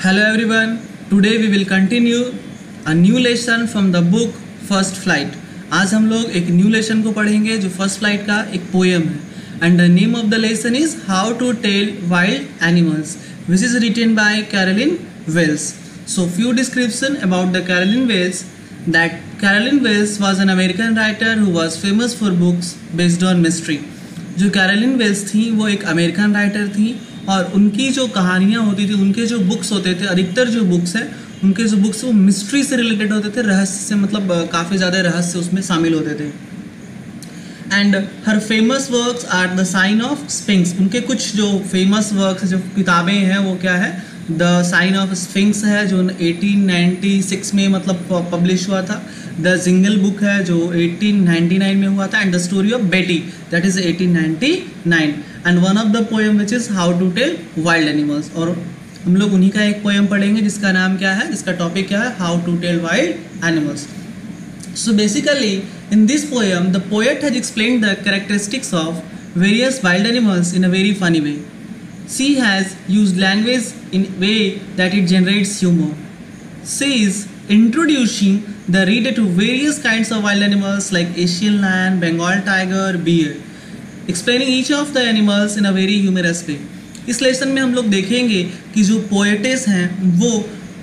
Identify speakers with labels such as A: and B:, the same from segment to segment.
A: Hello everyone. Today we will continue a new lesson from the book First Flight. आज हम लोग एक new lesson को पढ़ेंगे जो फर्स्ट फ्लाइट का एक पोएम है and the name of the lesson is how to tell wild animals which is written by Caroline Wells. So few description about the Carolyn Wells. That Carolyn Wells was an American writer who was famous for books based on mystery. जो Caroline Wales थी वो एक American writer थी और उनकी जो कहानियाँ होती थी, उनके जो बुक्स होते थे, अधिकतर जो बुक्स हैं उनके जो बुक्स वो मिस्ट्री से रिलेटेड होते थे, रहस्य से, मतलब काफ़ी ज़्यादा रहस्य उसमें शामिल होते थे. And her famous works are the sign of sphinx. उनके कुछ जो फेमस वर्क्स जो किताबें हैं वो क्या है, द साइन ऑफ स्फिंक्स है जो 1896 में मतलब पब्लिश हुआ था. द जिंगल बुक है जो 1899 में हुआ था and the story of Betty that is 1899 and one of the poem which is how to tell wild animals. और हम लोग उन्हीं का एक पोएम पढ़ेंगे जिसका नाम क्या है, जिसका टॉपिक क्या है, how to tell wild animals. So basically in this poem the poet has explained the characteristics of various wild animals in a very funny way. She has used language in a way that it generates humor. She is introducing the reader to various kinds of wild animals like Asian lion, Bengal tiger, bear, explaining each of the animals in a very humorous way. इस lesson में हम लोग देखेंगे कि जो poetess हैं वो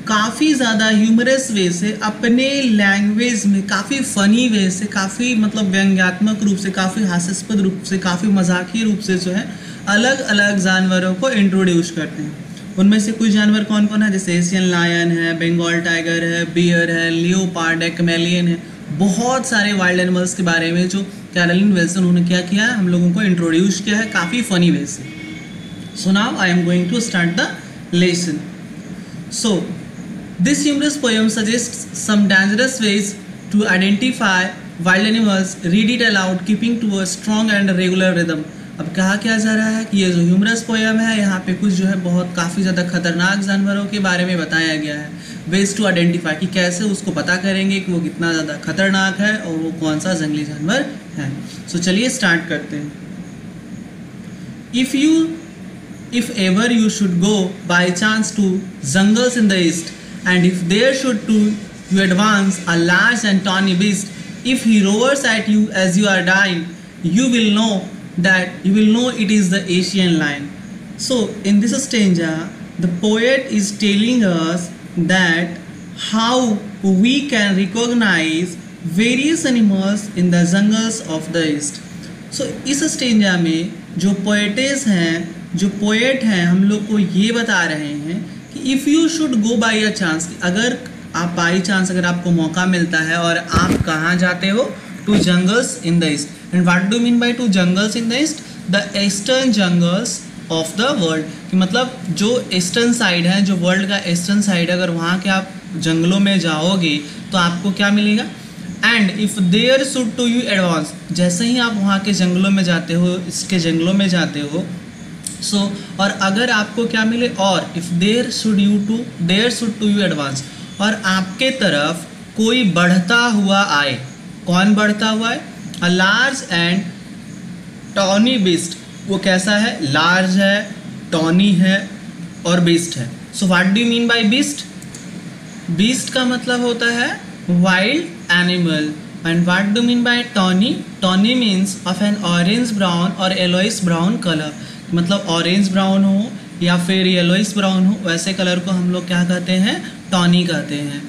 A: काफ़ी ज़्यादा ह्यूमरस वे से अपने लैंग्वेज में काफ़ी फ़नी वे से, काफ़ी मतलब व्यंग्यात्मक रूप से, काफ़ी हास्यास्पद रूप से, काफ़ी मजाकी रूप से जो है अलग अलग जानवरों को इंट्रोड्यूस करते हैं. उनमें से कुछ जानवर कौन कौन है, जैसे एशियन लायन है, बंगाल टाइगर है, बियर है, लियोपार्ड है, कैमेलियन है. बहुत सारे वाइल्ड एनिमल्स के बारे में जो कैरोलिन वेल्स उन्होंने क्या किया है, हम लोगों को इंट्रोड्यूस किया है काफ़ी फ़नी वे से. So now I am going to start the lesson. So this humorous poem suggests some dangerous ways to identify wild animals. Read it aloud, keeping to a strong and regular rhythm. अब कहा क्या जा रहा है कि ये जो humerus poem है यहाँ पे कुछ जो है बहुत काफ़ी ज़्यादा खतरनाक जानवरों के बारे में बताया गया है. वेज टू आइडेंटिफाई कि कैसे उसको पता करेंगे कि वो कितना ज़्यादा खतरनाक है और वो कौन सा जंगली जानवर है. सो चलिए स्टार्ट करते हैं. If ever you should go by chance to jungles in the east, and if there should to you advance a large and tawny beast, if he roars at you as you are dying, you will know it is the Asian lion. So in this stanza the poet is telling us that how we can recognize various animals in the jungles of the east. So इस stanza में जो poetess हैं, जो poet हैं, हम लोग को ये बता रहे हैं कि if you should go by a chance, अगर आप बाई चांस अगर आपको मौका मिलता है और आप कहाँ जाते हो, to jungles in the east. And what do mean by to jungles in the east, the eastern jungles of the world. कि मतलब जो ईस्टर्न साइड है, जो वर्ल्ड का ईस्टर्न साइड है, अगर वहाँ के आप जंगलों में जाओगे तो आपको क्या मिलेगा. And if there should to you advance, जैसे ही आप वहाँ के जंगलों में जाते हो, इसके जंगलों में जाते हो, और अगर आपको क्या मिले, और if there should to you advance, और आपके तरफ कोई बढ़ता हुआ आए. कौन बढ़ता हुआ है, a large and tawny beast. वो कैसा है, लार्ज है, टॉनी है और बीस्ट है. So what do you mean by beast. Beast का मतलब होता है wild animal. And what do mean by tawny. Tawny means of an orange brown और येलोइश ब्राउन कलर. मतलब ऑरेंज ब्राउन हो या फिर येलोइश ब्राउन हो, वैसे कलर को हम लोग क्या कहते हैं, टॉनी कहते हैं.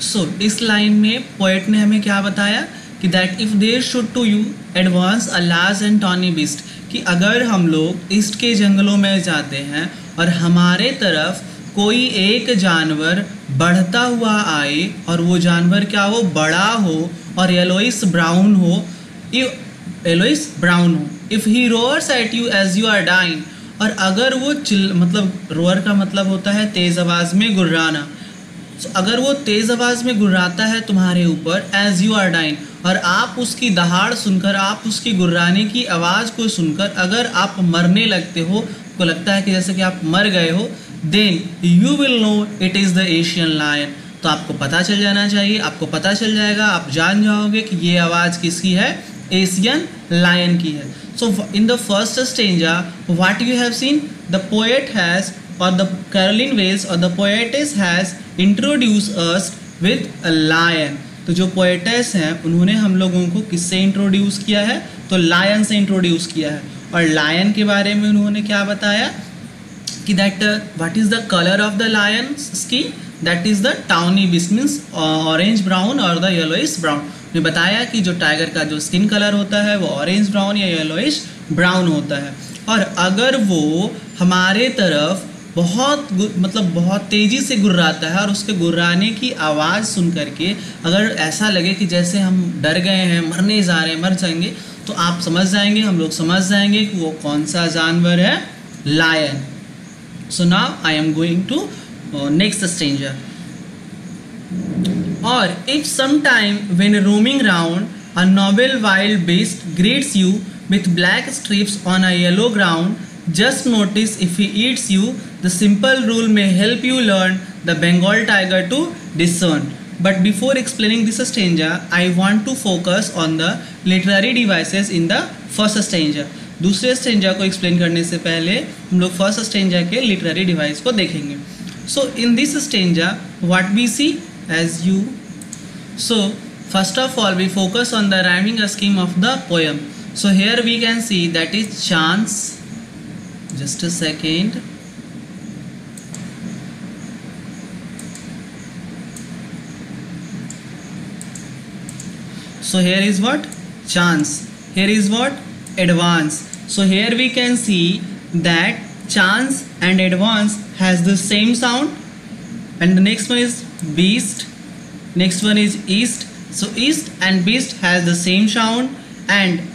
A: सो इस लाइन में पोएट ने हमें क्या बताया कि that if there should to you advance a large and tawny beast, कि अगर हम लोग ईस्ट के जंगलों में जाते हैं और हमारे तरफ कोई एक जानवर बढ़ता हुआ आए और वो जानवर क्या हो, बड़ा हो और येलोइश ब्राउन हो, if he roars at you as you are dying, और अगर वो मतलब रोअर का मतलब होता है तेज़ आवाज़ में गुर्राना. So, अगर वो तेज़ आवाज़ में गुर्राता है तुम्हारे ऊपर एज यू आर डाइंग, और आप उसकी दहाड़ सुनकर, आप उसकी गुर्राने की आवाज़ को सुनकर अगर आप मरने लगते हो, को लगता है कि जैसे कि आप मर गए हो, then you will know it is the Asian lion. तो आपको पता चल जाना चाहिए, आपको पता चल जाएगा, आप जान जाओगे कि ये आवाज़ किसकी है, एशियन लायन की है. So in the first stanza what you have seen, the poet has or the Caroline Wells or the poetess has introduced us with a lion. तो जो पोएटेस हैं उन्होंने हम लोगों को किससे इंट्रोड्यूस किया है? तो लायन से इंट्रोड्यूस किया है। और लायन के बारे में उन्होंने क्या बताया कि that what is the colour of the lion skin? That is the tawny beast, means orange brown और द येलोइश ब्राउन। ने बताया कि जो टाइगर का जो स्किन कलर होता है वो ऑरेंज ब्राउन या येलोइश ब्राउन होता है। और अगर वो हमारे तरफ बहुत तेज़ी से गुर्राता है और उसके गुर्राने की आवाज़ सुन करके अगर ऐसा लगे कि जैसे हम डर गए हैं, मरने जा रहे हैं, मर जाएंगे, तो आप समझ जाएंगे, हम लोग समझ जाएंगे कि वो कौन सा जानवर है? Lion. So now I am going to next stranger. और if some time when roaming round a noble wild beast greets you with black strips on a yellow ground, just notice if he eats you. The simple rule may help you learn the Bengal tiger to discern. But before explaining this stanza, I want to focus on the literary devices in the first stanza. दूसरे stanza को explain करने से पहले हम लोग first stanza के literary device को देखेंगे। So in this stanza what we see as you, so first of all we focus on the rhyming scheme of the poem. So here we can see that is chance. Just a second. So here is what? Chance. Here is what? Advance. So here we can see that chance and advance has the same sound. And the next one is beast. Next one is east. So east and beast has the same sound. And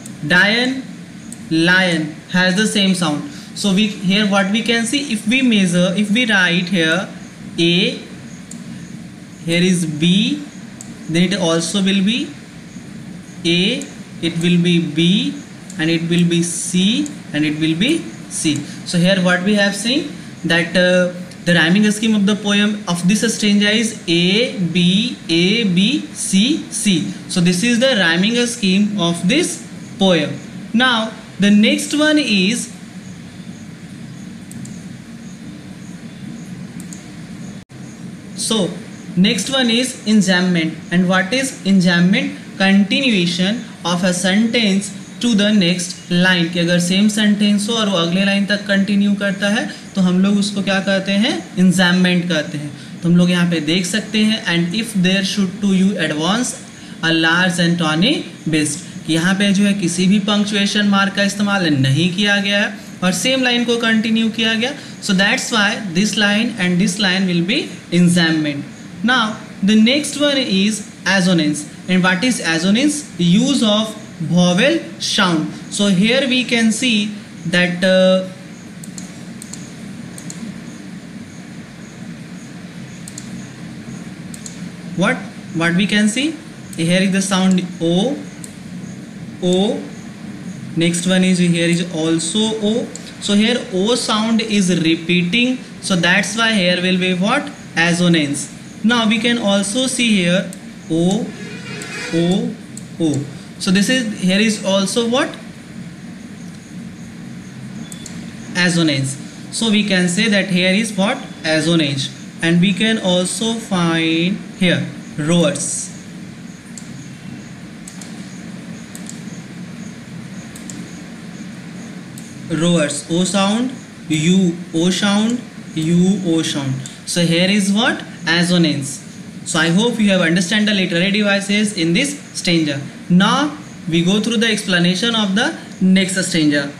A: lion has the same sound. So we here what we can see, if we measure, if we write here A, here is B, then it also will be A, it will be B, and it will be C, and it will be C. So here what we have seen that the rhyming scheme of the poem of this stanza is A, B, A, B, C, C. So this is the rhyming scheme of this poem. Now the next one is enjambment. And what is enjambment? Continuation of a sentence to the next line. कि अगर same sentence हो और वो अगले line तक continue करता है तो हम लोग उसको क्या कहते हैं? enjambment कहते हैं। तो हम लोग यहाँ पे देख सकते हैं and if there should to you advance a large and tawny beast, कि यहाँ पे जो है किसी भी पंक्चुएशन मार्क का इस्तेमाल नहीं किया गया है और सेम लाइन को कंटिन्यू किया गया. So that's why this line and this line will be enjambment. Now the next one is assonance. And what is assonance? Use of vowel sound. So here we can see that what we can see here is the sound o. Next one is here is also o. So here o sound is repeating, so that's why here will be what? Assonance. Now we can also see here o. So this is, here is also what? Assonance. So we can say that here is what? Assonance. And we can also find here rowers. Rowers, o sound, u, o sound, u, o sound. So here is what? Assonance. So I hope you have understand the literary devices in this stanza. Now we go through the explanation of the next stanza.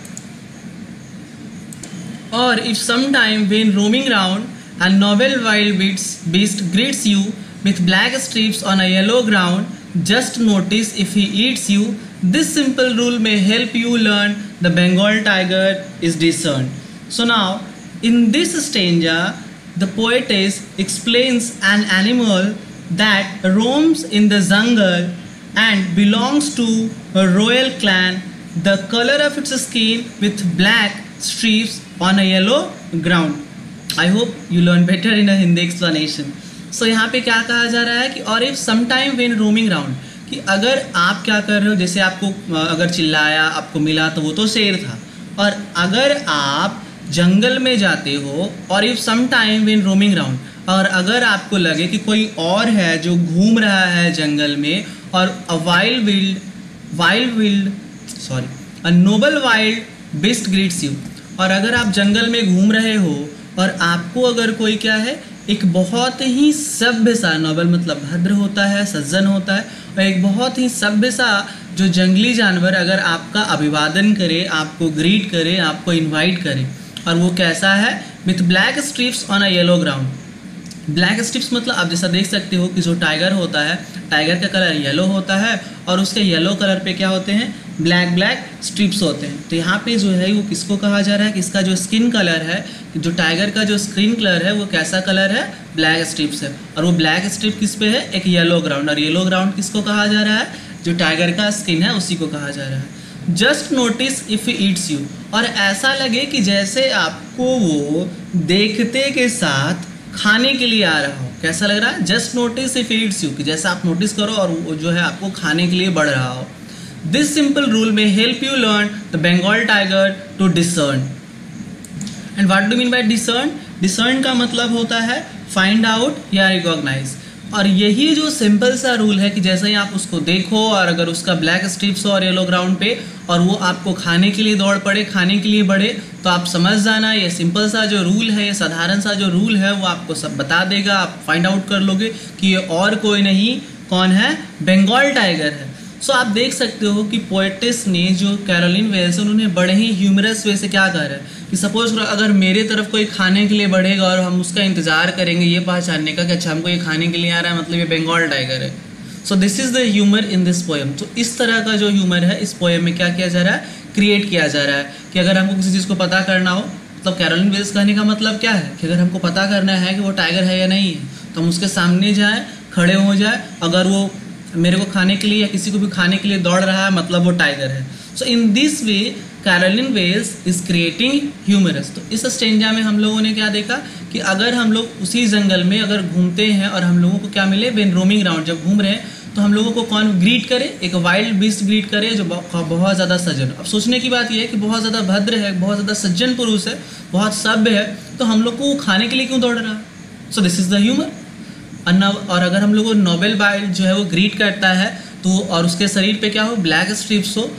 A: Or if sometime when roaming round a novel wild beast greets you with black stripes on a yellow ground, just notice if he eats you. This simple rule may help you learn the Bengal tiger is discerned. So now in this stanza the poetess explains an animal that roams in the jungle and belongs to a royal clan. The color of its skin with black streaks on a yellow ground. I hope you learn better in a Hindi explanation. So यहाँ पे क्या कहा जा रहा है कि और if sometime when roaming round, कि अगर आप क्या कर रहे हो, जैसे आपको अगर चिल्लाया, आपको मिला तो वो तो शेर था, और अगर आप जंगल में जाते हो और if some time when roaming round, और अगर आपको लगे कि कोई और है जो घूम रहा है जंगल में और अ noble wild beast greets you, और अगर आप जंगल में घूम रहे हो और आपको अगर कोई क्या है एक बहुत ही सभ्य सा, नोबल मतलब भद्र होता है, सज्जन होता है, और एक बहुत ही सभ्य सा जो जंगली जानवर अगर आपका अभिवादन करे, आपको ग्रीट करे, आपको इनवाइट करे, और वो कैसा है, with black strips on a yellow ground. Black strips मतलब आप जैसा देख सकते हो कि जो टाइगर होता है, टाइगर का कलर येलो होता है और उसके येलो कलर पे क्या होते हैं, ब्लैक स्ट्रिप्स होते हैं। तो यहाँ पे जो है वो किसको कहा जा रहा है कि इसका जो स्किन कलर है, जो टाइगर का जो स्किन कलर है वो कैसा कलर है, ब्लैक स्ट्रिप्स है, और वो ब्लैक स्ट्रिप किस पे है, एक येलो ग्राउंड, और येलो ग्राउंड किसको कहा जा रहा है, जो टाइगर का स्किन है उसी को कहा जा रहा है। Just notice if he eats you, और ऐसा लगे कि जैसे आपको वो देखते के साथ खाने के लिए आ रहा हो, कैसा लग रहा है, just notice if Yeats you, कि जैसे आप नोटिस करो और वो जो है आपको खाने के लिए बढ़ रहा हो। This simple rule may help you learn the Bengal tiger to discern. And what do mean by discern? Discern का मतलब होता है फाइंड आउट या रिकॉग्नाइज, और यही जो सिंपल सा रूल है कि जैसे ही आप उसको देखो और अगर उसका ब्लैक स्ट्रिप्स हो और येलो ग्राउंड पे और वो आपको खाने के लिए दौड़ पड़े, खाने के लिए बढ़े, तो आप समझ जाना ये सिंपल सा जो रूल है, ये साधारण सा जो रूल है वो आपको सब बता देगा। आप फाइंड आउट कर लोगे कि ये और कोई नहीं, कौन है, बंगाल टाइगर है। सो आप देख सकते हो कि पोएटिस ने, जो कैरोलिन वेल्स, उन्होंने बड़े ही ह्यूमरस वे से क्या कहा है कि सपोज अगर मेरे तरफ कोई खाने के लिए बढ़ेगा और हम उसका इंतजार करेंगे ये पहचानने का कि अच्छा हमको ये खाने के लिए आ रहा है, मतलब ये बंगाल टाइगर है। So this is the humour in this poem. तो इस तरह का जो ह्यूमर है इस पोएम में क्या किया जा रहा है, क्रिएट किया जा रहा है कि अगर हमको किसी चीज़ को पता करना हो, मतलब कैरोलिन वेल्स कहने का मतलब क्या है कि अगर हमको पता करना है कि वो टाइगर है या नहीं है तो हम उसके सामने जाएँ, खड़े हो जाए, अगर वो मेरे को खाने के लिए या किसी को भी खाने के लिए दौड़ रहा है मतलब वो टाइगर है। So in this way Carolyn Wells is creating humorous. तो इस स्टेंजा में हम लोगों ने क्या देखा कि अगर हम लोग उसी जंगल में अगर घूमते हैं और हम लोगों को क्या मिले, व्हेन रोमिंग राउंड, जब घूम रहे हैं तो हम लोगों को कौन ग्रीट करे, एक वाइल्ड बीस्ट ग्रीट करे जो बहुत ज़्यादा सज्जन। अब सोचने की बात यह है कि बहुत ज़्यादा भद्र है, बहुत ज़्यादा सज्जन पुरुष है, बहुत सभ्य है, तो हम लोग को खाने के लिए क्यों दौड़ रहा है। So this is the humour. और अगर हम लोग को नोबेल वाइल्ड जो है वो ग्रीट करता है तो, और उसके शरीर पे क्या हो, ब्लैक स्ट्रिप्स हो,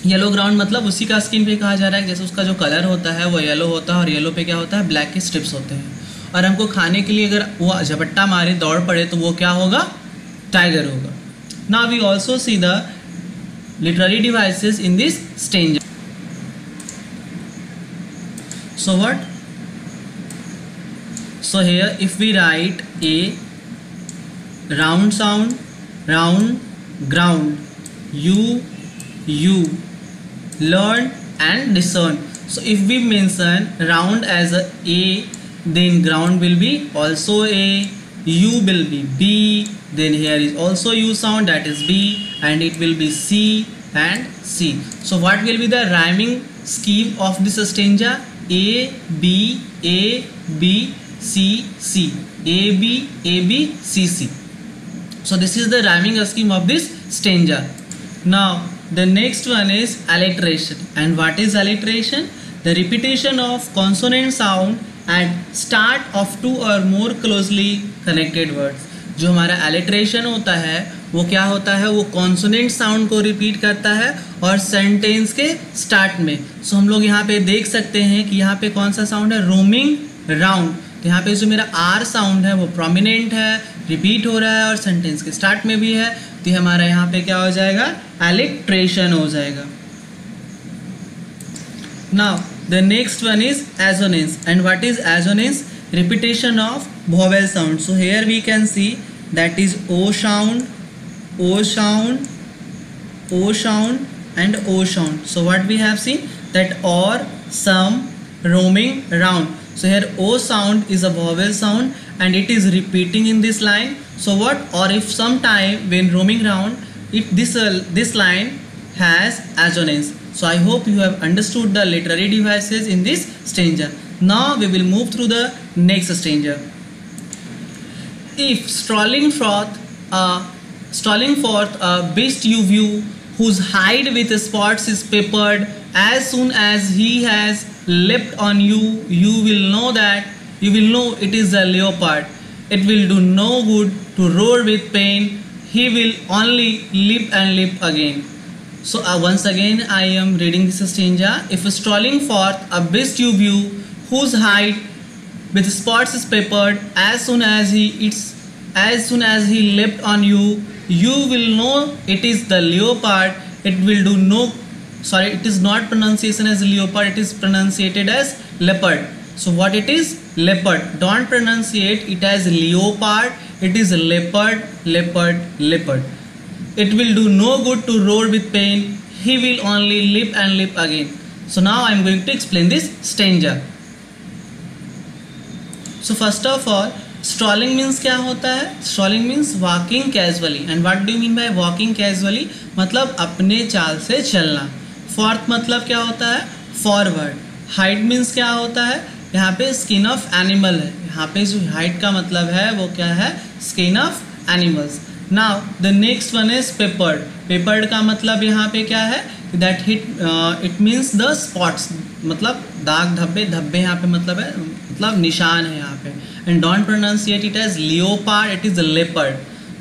A: येलो ग्राउंड मतलब उसी का स्किन पे कहा जा रहा है जैसे उसका जो कलर होता है वो येलो होता है और येलो पे क्या होता है, ब्लैक के स्ट्रिप्स होते हैं, और हमको खाने के लिए अगर वो झपट्टा मारे, दौड़ पड़े, तो वो क्या होगा, टाइगर होगा। Now we also see the literary devices in this stanza. So what, so here if we write a round sound, round, ground, you learn and discern. So if we mention round as a, then ground will be also a, u will be b, then here is also u sound, that is b, and it will be c and c. So what will be the rhyming scheme of this stanza? a b a b C C, A B A B C C. So this is the rhyming scheme of this stanza. Now the next one is alliteration. And what is alliteration? The repetition of consonant sound at start of two or more closely connected words. जो हमारा alliteration होता है वो क्या होता है, वो consonant sound को रिपीट करता है और सेंटेंस के स्टार्ट में। सो हम लोग यहाँ पे देख सकते हैं कि यहाँ पे कौन सा साउंड है, रोमिंग राउंड। तो यहाँ पे जो मेरा आर साउंड है वो प्रोमिनेंट है, रिपीट हो रहा है और सेंटेंस के स्टार्ट में भी है, तो हमारा यहाँ पे क्या हो जाएगा, एलिट्रेशन हो जाएगा। Now the next one is assonance. And what is assonance? Repetition of vowel sound. So here we can see that is O sound, O sound, O sound and O sound. So what we have seen that और, some, roaming round. So here O sound is a vowel sound and it is repeating in this line. So what, or if sometime when roaming round, if this line has assonance. So I hope you have understood the literary devices in this stanza. Now we will move through the next stanza. If strolling forth a beast you view, whose hide with spots is peppered, as soon as he has leapt on you, you will know it is a leopard. It will do no good to roar with pain. He will only leap and leap again. So once again I am reading this stanza. If strolling forth a beast you view, whose hide with spots is peppered, as soon as he leapt on you, you will know it is the leopard. It is not pronunciation as leopard, it is pronunciated as leopard. So what it is? Leopard. Don't pronunciate it as leopard, it is leopard, leopard, leopard. It will do no good to roar with pain. He will only leap and leap again. So now I am going to explain this stanza. So first of all, strolling means क्या होता है? Strolling means walking casually. And what do you mean by walking casually? मतलब अपने चाल से चलना. Forth मतलब क्या होता है? Forward. Hide means क्या होता है? यहाँ पे skin of animal है. यहाँ पे जो hide का मतलब है वो क्या है? Skin of animals. Now the next one is peppered. Peppered का मतलब यहाँ पे क्या है? That it means the spots. मतलब दाग धब्बे, धब्बे यहाँ पे मतलब है, मतलब निशान है यहाँ पे. And don't pronunciate it as leopard, it is a leopard.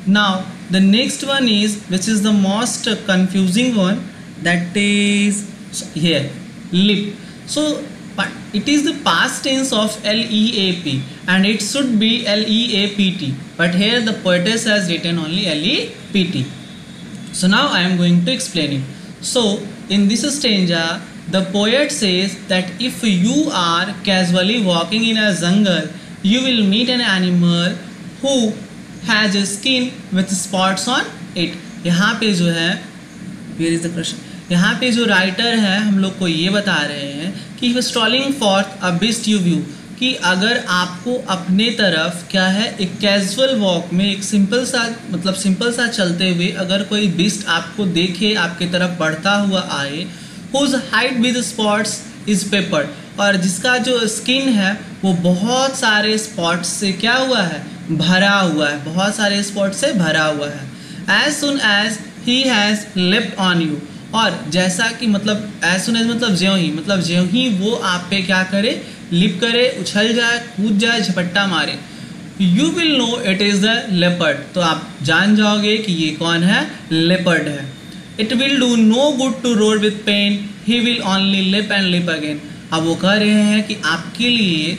A: Now the next one is, which is the most confusing one, that is here, leap. So but it is the past tense of leap and it should be leapt, but here the poetess has written only lept. So now I am going to explain it. So in this stanza the poet says that if you are casually walking in a jungle, you will meet an animal who has a skin with spots on it. यहाँ पे जो है, where is the question? यहाँ पे जो writer है हम लोग को ये बता रहे हैं कि strolling forth a beast you view, कि अगर आपको अपने तरफ क्या है एक कैजुअल वॉक में एक सिंपल सा चलते हुए अगर कोई बीस्ट आपको देखे, आपके तरफ बढ़ता हुआ आए, whose hide with spots is peppered, और जिसका जो स्किन है वो बहुत सारे स्पॉट्स से क्या हुआ है? भरा हुआ है, बहुत सारे स्पॉट से भरा हुआ है. as soon as he has leapt on you, और जैसा कि मतलब as soon as मतलब ज्यों ही वो आप पे क्या करे? लिप करे, उछल जाए, कूद जाए, झपट्टा मारे. You will know it is the leopard, तो आप जान जाओगे कि ये कौन है? लेपर्ड है. It will do no good to roar with pain. He will only leap and leap again. अब वो कह रहे हैं कि आपके लिए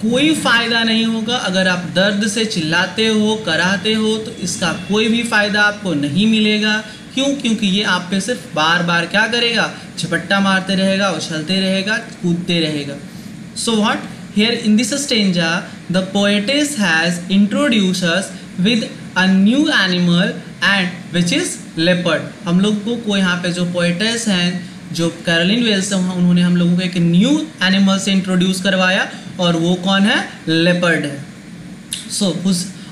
A: कोई फ़ायदा नहीं होगा अगर आप दर्द से चिल्लाते हो, कराते हो, तो इसका कोई भी फ़ायदा आपको नहीं मिलेगा. क्यों? क्योंकि ये आप पे सिर्फ बार बार क्या करेगा? झपट्टा मारते रहेगा, उछलते रहेगा, कूदते रहेगा. So what? Here in this stanza, the poetess has introduced us with a new animal and which is leopard. हम लोग को यहाँ पे जो poetess हैं, जो कैरोलिन वेल्स हैं, उन्होंने हम लोगों को एक न्यू एनिमल से इंट्रोड्यूस करवाया और वो कौन है? लेपर्ड है.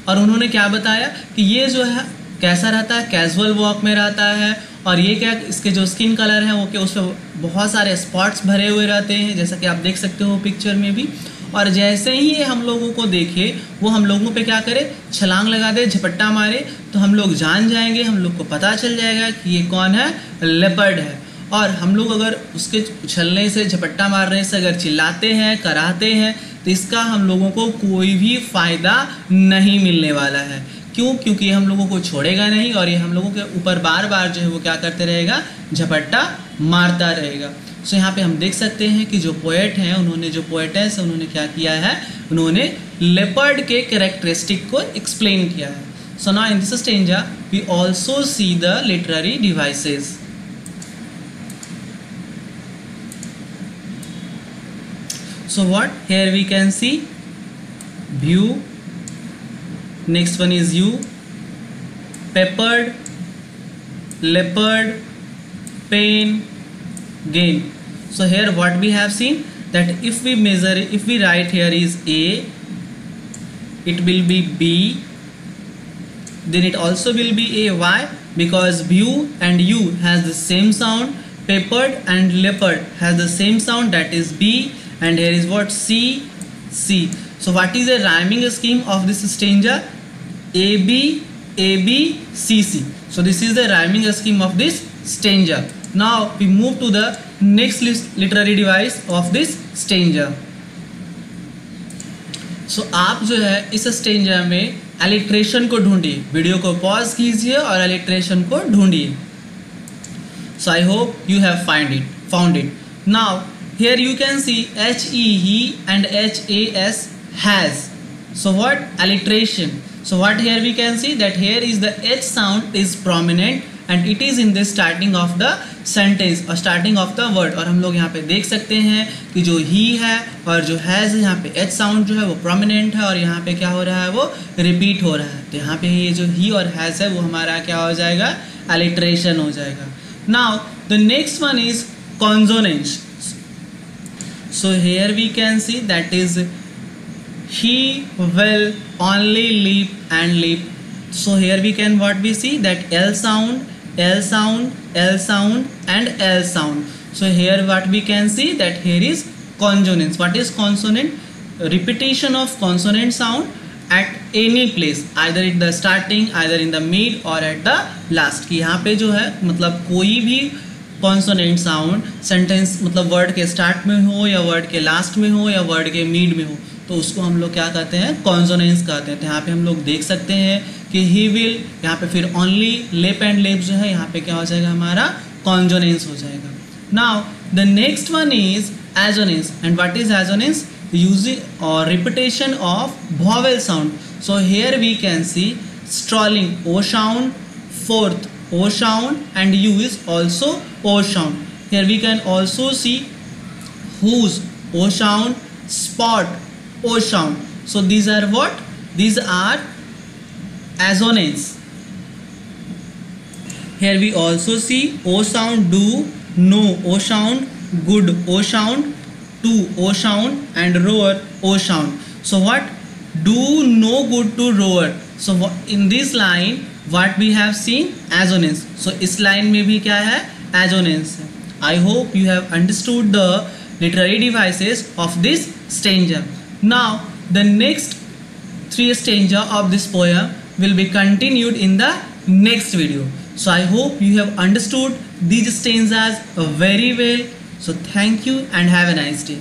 A: और उन्होंने क्या बताया कि ये जो है कैसा रहता है? कैजुअल वॉक में रहता है. और ये क्या, इसके जो स्किन कलर है वो क्या, उस पर बहुत सारे स्पॉट्स भरे हुए रहते हैं, जैसा कि आप देख सकते हो पिक्चर में भी. और जैसे ही ये हम लोगों को देखे वो हम लोगों पे क्या करे? छलांग लगा दे, झपट्टा मारे, तो हम लोग जान जाएंगे, हम लोग को पता चल जाएगा कि ये कौन है? लेपर्ड है. और हम लोग अगर उसके उछलने से, झपट्टा मारने से अगर चिल्लाते हैं, कराते हैं, तो इसका हम लोगों को कोई भी फ़ायदा नहीं मिलने वाला है. क्यों? क्योंकि ये हम लोगों को छोड़ेगा नहीं और ये हम लोगों के ऊपर बार बार जो है वो क्या करते रहेगा? झपट्टा मारता रहेगा. सो यहाँ पे हम देख सकते हैं कि जो पोएट हैं, उन्होंने जो पोएटेस है, उन्होंने क्या किया है? उन्होंने लेपर्ड के कैरेक्टरिस्टिक को एक्सप्लेन किया है. So now in this stanza we also see the literary devices. So what? Here we can see view, next one is you, peppered, leopard, pain, gain. So here what we have seen, that if we measure, if we write here is A, it will be B, then it also will be A. Why? Because view and U has the same sound, peppered and leopard has the same sound, that is B. And here is what? C, C. So what is the rhyming scheme of this stanza? A B, A B, C C. So this is the rhyming scheme of this stanza. Now we move to the next literary device of this stanza. So आप जो है इस stanza में alliteration को ढूंढिए, video को pause कीजिए और एलिट्रेशन को ढूंढिए. So I hope you have found it. Now here you can see he and has has. So what? Alliteration. So what here we can see that here is the H sound is prominent and it is in the starting of the sentence or starting of the word. और हम लोग यहाँ पे देख सकते हैं कि जो he है और जो has है, यहाँ पे H sound जो है वो prominent है और यहाँ पे क्या हो रहा है, वो repeat हो रहा है. तो यहाँ पे ये जो he और has है वो हमारा क्या हो जाएगा, alliteration हो जाएगा. Now the next one is consonants. So here we can see that is he will only leap and leap. So here we can what we see that L sound, L sound, L sound and L sound. So here what we can see that here is consonants. What is consonant? Repetition of consonant sound at any place, either in the starting, either in the mid or at the last. कि यहाँ पे जो है मतलब कोई भी consonant sound sentence मतलब word के स्टार्ट में हो या वर्ड के लास्ट में हो या वर्ड के मिड में हो, तो उसको हम लोग क्या कहते हैं, कॉन्सोनेंट्स कहते हैं. तो यहाँ पे हम लोग देख सकते हैं कि ही विल, यहाँ पे फिर ओनली, लिप एंड लिप जो है यहाँ पे क्या हो जाएगा, हमारा कॉन्सोनेंट्स हो जाएगा. Now the next one is assonance. And what is assonance? Using और repetition of vowel sound. So here we can see strolling O sound, fourth O sound and U is also O sound. Here we can also see whose O sound, spot O sound. So these are what? These are assonance. Here we also see O sound, do, no O sound, good O sound, to O sound and roar O sound. So what? Do no good to roar. So in this line what we have seen assonance. So इस line में भी क्या है, assonance है. I hope you have understood the literary devices of this stanza. Now the next 3 stanza of this poem will be continued in the next video. So I hope you have understood these stanzas very well. So thank you and have a nice day.